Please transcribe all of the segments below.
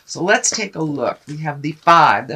So let's take a look. We have the Five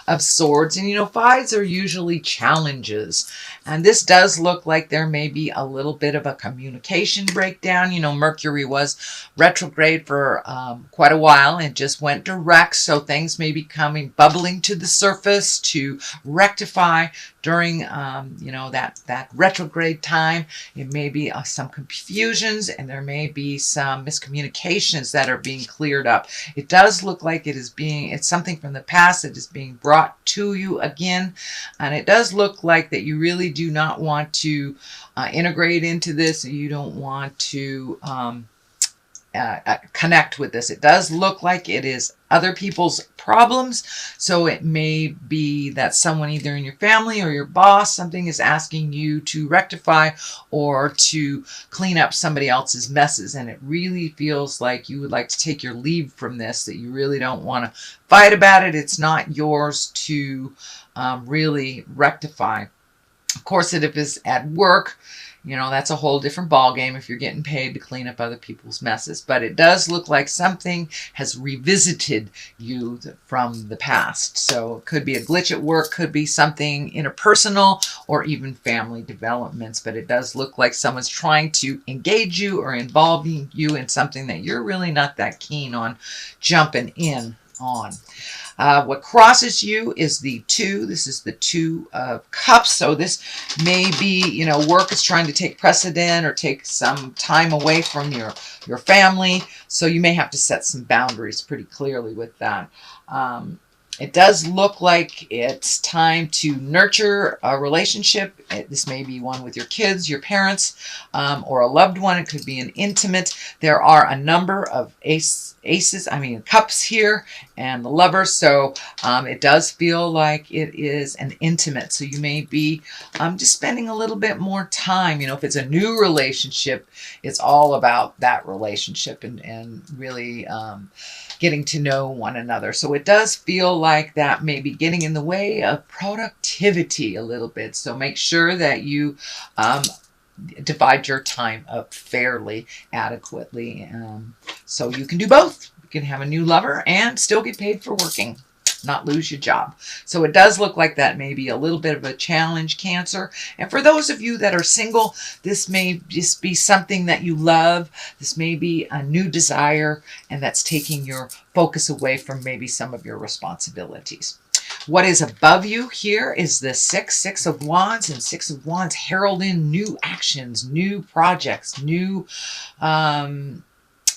of Swords. And you know, fives are usually challenges. And this does look like there may be a little bit of a communication breakdown. You know, Mercury was retrograde for quite a while and just went direct. So things may be bubbling to the surface to rectify during, you know, that retrograde time. It may be some confusions, and there may be some miscommunications that are being cleared up. It does look like it's something from the past that is being brought to you again. And it does look like that you really do not want to integrate into this. You don't want to connect with this. It does look like it is other people's problems. So it may be that someone either in your family or your boss, something is asking you to rectify or to clean up somebody else's messes. And it really feels like you would like to take your leave from this, that you really don't want to fight about it. It's not yours to really rectify. Of course, if it's at work, you know, that's a whole different ballgame if you're getting paid to clean up other people's messes. But it does look like something has revisited you from the past. So it could be a glitch at work, could be something interpersonal, or even family developments. But it does look like someone's trying to engage you or involve you in something that you're really not that keen on jumping in on. What crosses you is the 2. This is the 2 of Cups. So this may be, you know, work is trying to take precedent or take some time away from your family. So you may have to set some boundaries pretty clearly with that. It does look like it's time to nurture a relationship. This may be one with your kids, your parents, or a loved one. It could be an intimate. There are a number of cups here, and the Lover. So it does feel like it is an intimate. So you may be just spending a little bit more time. You know, if it's a new relationship, it's all about that relationship and really getting to know one another. So it does feel like that may be getting in the way of productivity a little bit. So make sure that you divide your time up fairly, adequately. So you can do both. You can have a new lover and still get paid for working, not lose your job. So it does look like that may be a little bit of a challenge, Cancer. And for those of you that are single, this may just be something that you love. This may be a new desire, and that's taking your focus away from maybe some of your responsibilities. What is above you here is the Six of Wands, and Six of Wands herald in new actions, new projects, new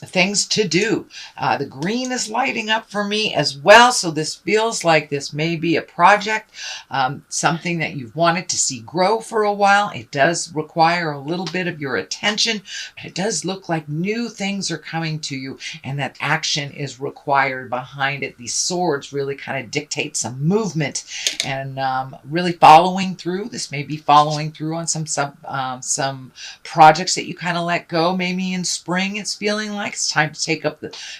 things to do. The green is lighting up for me as well. So this feels like this may be a project, something that you've wanted to see grow for a while. It does require a little bit of your attention, but it does look like new things are coming to you, and that action is required behind it. These swords really kind of dictate some movement and really following through. This may be following through on some projects that you kind of let go. Maybe in spring, it's feeling like it's time to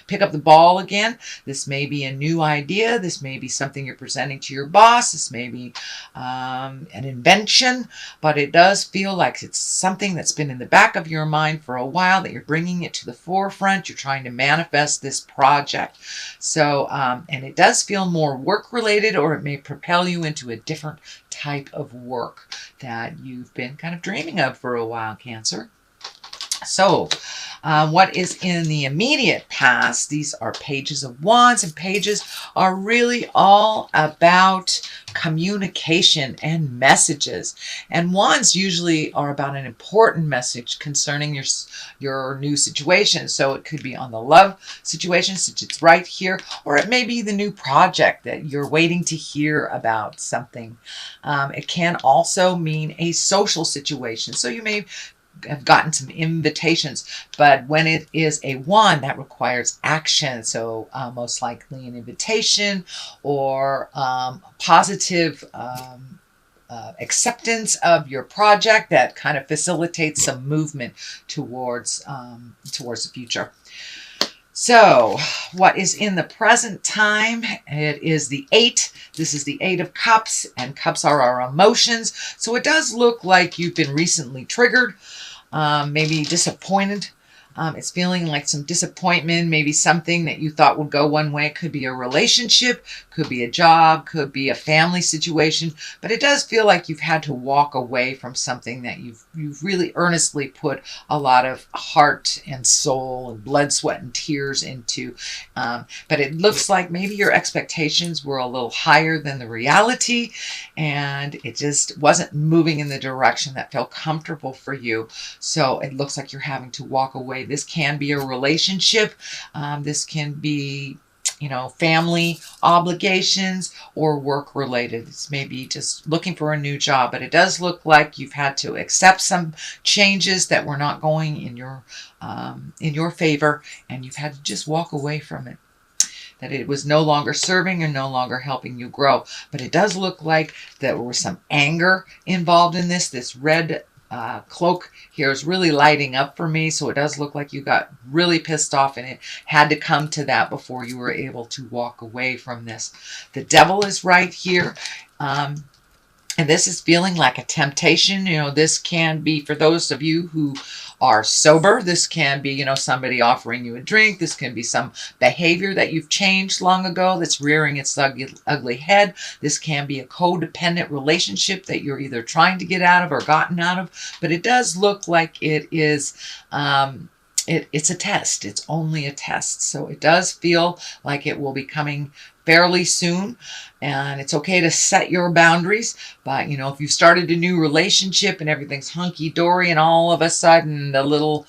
pick up the ball again. This may be a new idea. This may be something you're presenting to your boss. This may be an invention, but it does feel like it's something that's been in the back of your mind for a while, that you're bringing it to the forefront. You're trying to manifest this project. So, and it does feel more work related, or it may propel you into a different type of work that you've been kind of dreaming of for a while, Cancer. So, what is in the immediate past? These are pages of wands, and pages are really all about communication and messages. And wands usually are about an important message concerning your new situation. So it could be on the love situation, since it's right here, or it may be the new project that you're waiting to hear about something. It can also mean a social situation. So you may have gotten some invitations, but when it is a wand, that requires action. So most likely an invitation or positive acceptance of your project that kind of facilitates some movement towards the future. So what is in the present time? It is the 8. This is the 8 of Cups, and cups are our emotions. So it does look like you've been recently triggered, maybe disappointed It's feeling like some disappointment, maybe something that you thought would go one way. It could be a relationship, could be a job, could be a family situation, but it does feel like you've had to walk away from something that you've really earnestly put a lot of heart and soul and blood, sweat, and tears into. But it looks like maybe your expectations were a little higher than the reality, and it just wasn't moving in the direction that felt comfortable for you. So it looks like you're having to walk away. This can be a relationship. This can be, family obligations or work related. It's maybe just looking for a new job, but it does look like you've had to accept some changes that were not going in your favor, and you've had to just walk away from it. That it was no longer serving and no longer helping you grow. But it does look like there was some anger involved in this. This red cloak here is really lighting up for me, so it does look like you got really pissed off, and it had to come to that before you were able to walk away from this. The devil is right here. And this is feeling like a temptation. This can be, for those of you who are sober, this can be, somebody offering you a drink. This can be some behavior that you've changed long ago that's rearing its ugly head. This can be a codependent relationship that you're either trying to get out of or gotten out of. But it does look like it is... it's a test. It's only a test. So it does feel like it will be coming fairly soon, and it's okay to set your boundaries. But if you've started a new relationship and everything's hunky-dory, and all of a sudden the little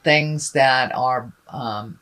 things that are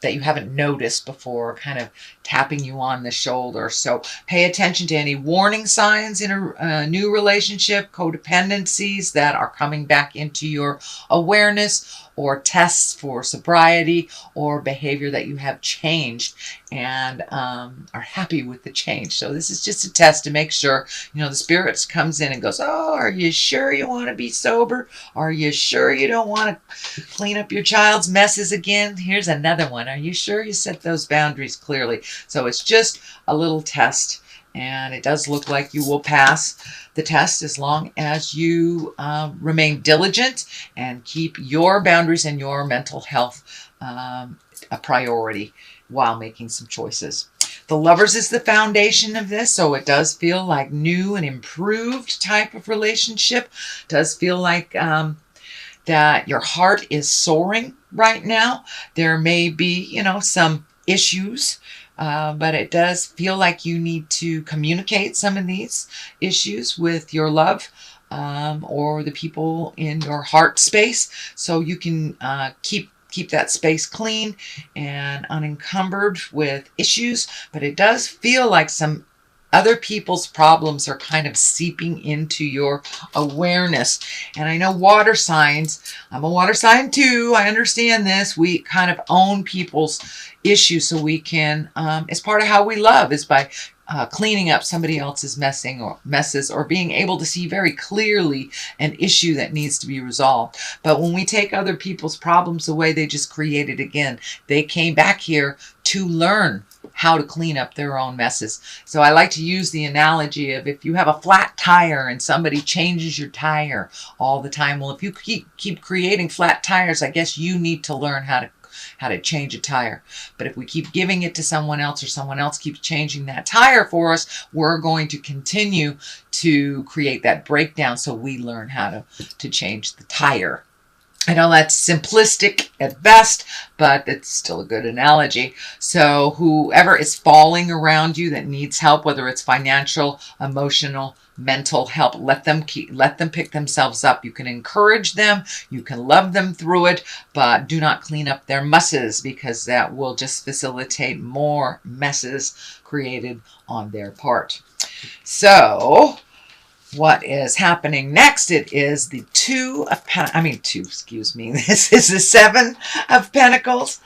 that you haven't noticed before kind of tapping you on the shoulder. So pay attention to any warning signs in a new relationship, codependencies that are coming back into your awareness, or tests for sobriety or behavior that you have changed and are happy with the change. So this is just a test to make sure, the spirits comes in and goes, oh, are you sure you want to be sober? Are you sure you don't want to clean up your child's messes again? Here's another one. Are you sure you set those boundaries clearly? So it's just a little test, and it does look like you will pass the test as long as you remain diligent and keep your boundaries and your mental health a priority while making some choices. The Lovers is the foundation of this, so it does feel like new and improved type of relationship. It does feel like that your heart is soaring right now. There may be, some issues, but it does feel like you need to communicate some of these issues with your love or the people in your heart space, so you can keep that space clean and unencumbered with issues. But it does feel like some other people's problems are kind of seeping into your awareness. And I know water signs, I'm a water sign too, I understand this. We kind of own people's issues, so we can, it's part of how we love, is by cleaning up somebody else's messes, or being able to see very clearly an issue that needs to be resolved. But when we take other people's problems away, they just create it again. They came back here to learn how to clean up their own messes. So I like to use the analogy of, if you have a flat tire and somebody changes your tire all the time, well, if you keep creating flat tires, I guess you need to learn how to change a tire. But if we keep giving it to someone else, or someone else keeps changing that tire for us, we're going to continue to create that breakdown, so we learn how to change the tire. I know that's simplistic at best, but it's still a good analogy. So whoever is falling around you that needs help, whether it's financial, emotional, mental help, let them pick themselves up. You can encourage them, you can love them through it, but do not clean up their messes, because that will just facilitate more messes created on their part. So what is happening next? It is the this is the Seven of Pentacles.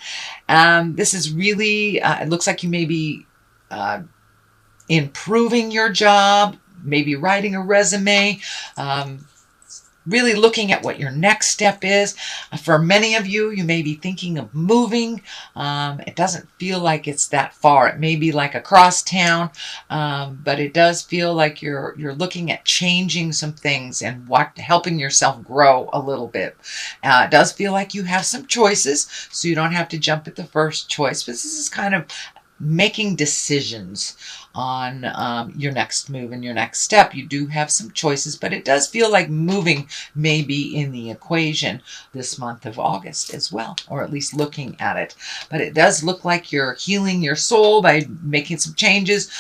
This is really, it looks like you may be improving your job, maybe writing a resume, really looking at what your next step is. For many of you, you may be thinking of moving. It doesn't feel like it's that far. It may be like across town, but it does feel like you're looking at changing some things and helping yourself grow a little bit. It does feel like you have some choices, so you don't have to jump at the first choice. But this is kind of making decisions on your next move and your next step. You do have some choices, but it does feel like moving may be in the equation this month of August as well, or at least looking at it. But it does look like you're healing your soul by making some changes,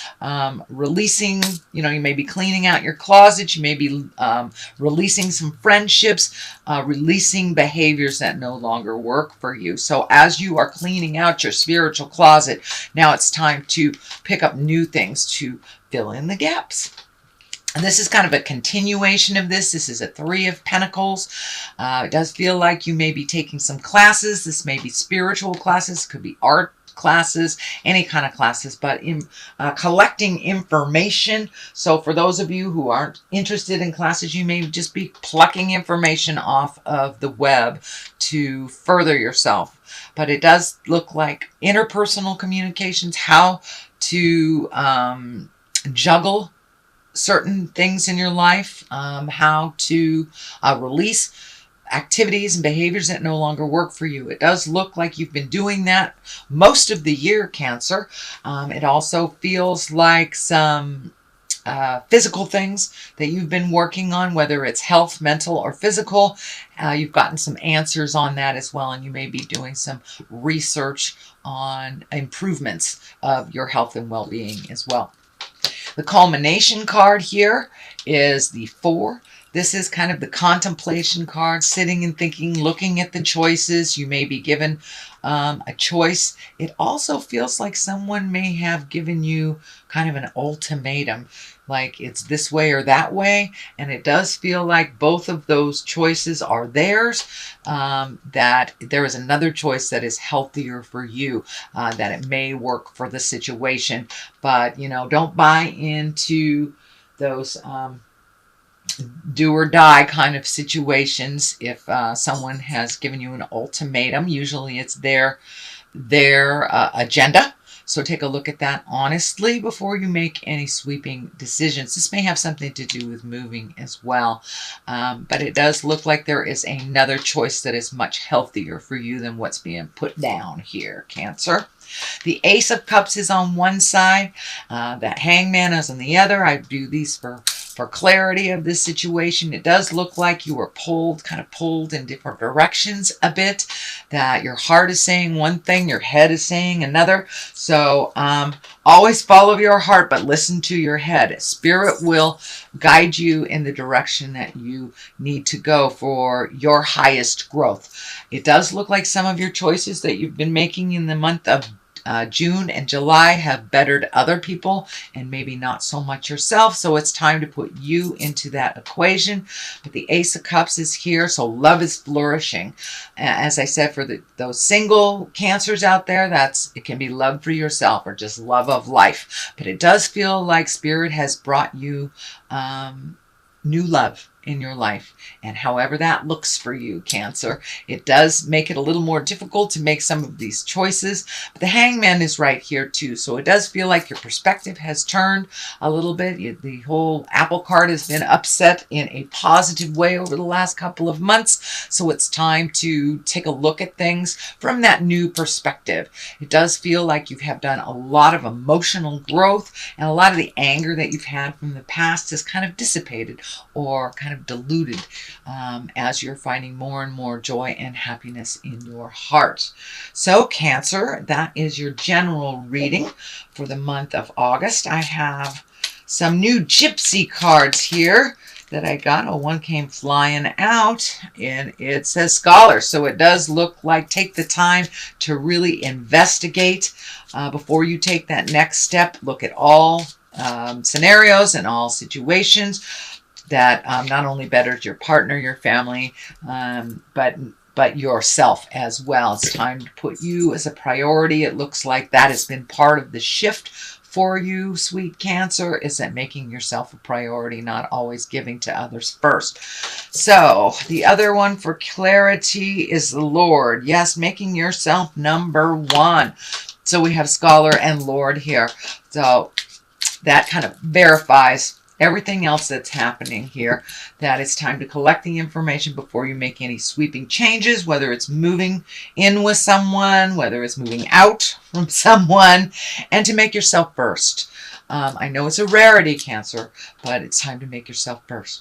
releasing, you may be cleaning out your closet, you may be releasing some friendships, releasing behaviors that no longer work for you. So as you are cleaning out your spiritual closet, now it's time to pick up new things to fill in the gaps. And this is kind of a continuation of this. This is a 3 of Pentacles. It does feel like you may be taking some classes. This may be spiritual classes, could be art classes, any kind of classes, but collecting information. So for those of you who aren't interested in classes, you may just be plucking information off of the web to further yourself. But it does look like interpersonal communications, how to juggle certain things in your life, how to release activities and behaviors that no longer work for you. It does look like you've been doing that most of the year, Cancer. It also feels like some physical things that you've been working on, whether it's health, mental, or physical. You've gotten some answers on that as well, and you may be doing some research on improvements of your health and well-being as well. The culmination card here is the 4. This is kind of the contemplation card, sitting and thinking, looking at the choices. You may be given a choice. It also feels like someone may have given you kind of an ultimatum, like it's this way or that way. And it does feel like both of those choices are theirs, that there is another choice that is healthier for you, that it may work for the situation. But, don't buy into those do or die kind of situations. If someone has given you an ultimatum, usually it's their agenda. So take a look at that honestly before you make any sweeping decisions. This may have something to do with moving as well. But it does look like there is another choice that is much healthier for you than what's being put down here, Cancer. The Ace of Cups is on one side. That Hangman is on the other. I do these for clarity of this situation. It does look like you were kind of pulled in different directions a bit, that your heart is saying one thing, your head is saying another. So always follow your heart, but listen to your head. Spirit will guide you in the direction that you need to go for your highest growth. It does look like some of your choices that you've been making in the month of June and July have bettered other people and maybe not so much yourself. So it's time to put you into that equation. But the Ace of Cups is here, so love is flourishing. As I said, for those single Cancers out there, it can be love for yourself or just love of life. But it does feel like Spirit has brought you new love in your life, and however that looks for you, Cancer, it does make it a little more difficult to make some of these choices. But the Hangman is right here too, so it does feel like your perspective has turned a little bit. The whole apple cart has been upset in a positive way over the last couple of months, so it's time to take a look at things from that new perspective. It does feel like you have done a lot of emotional growth, and a lot of the anger that you've had from the past has kind of dissipated or kind of diluted as you're finding more and more joy and happiness in your heart. So Cancer, that is your general reading for the month of August. I have some new gypsy cards here that I got. Oh, one came flying out, and it says scholar. So it does look like take the time to really investigate before you take that next step. Look at all scenarios and all situations that not only betters your partner, your family, but yourself as well. It's time to put you as a priority. It looks like that has been part of the shift for you, sweet Cancer, is that making yourself a priority, not always giving to others first. So the other one for clarity is the Lord. Yes, making yourself number one. So we have Scholar and Lord here. So that kind of verifies everything else that's happening here, that it's time to collect the information before you make any sweeping changes, whether it's moving in with someone, whether it's moving out from someone, and to make yourself first. I know it's a rarity, Cancer, but it's time to make yourself first.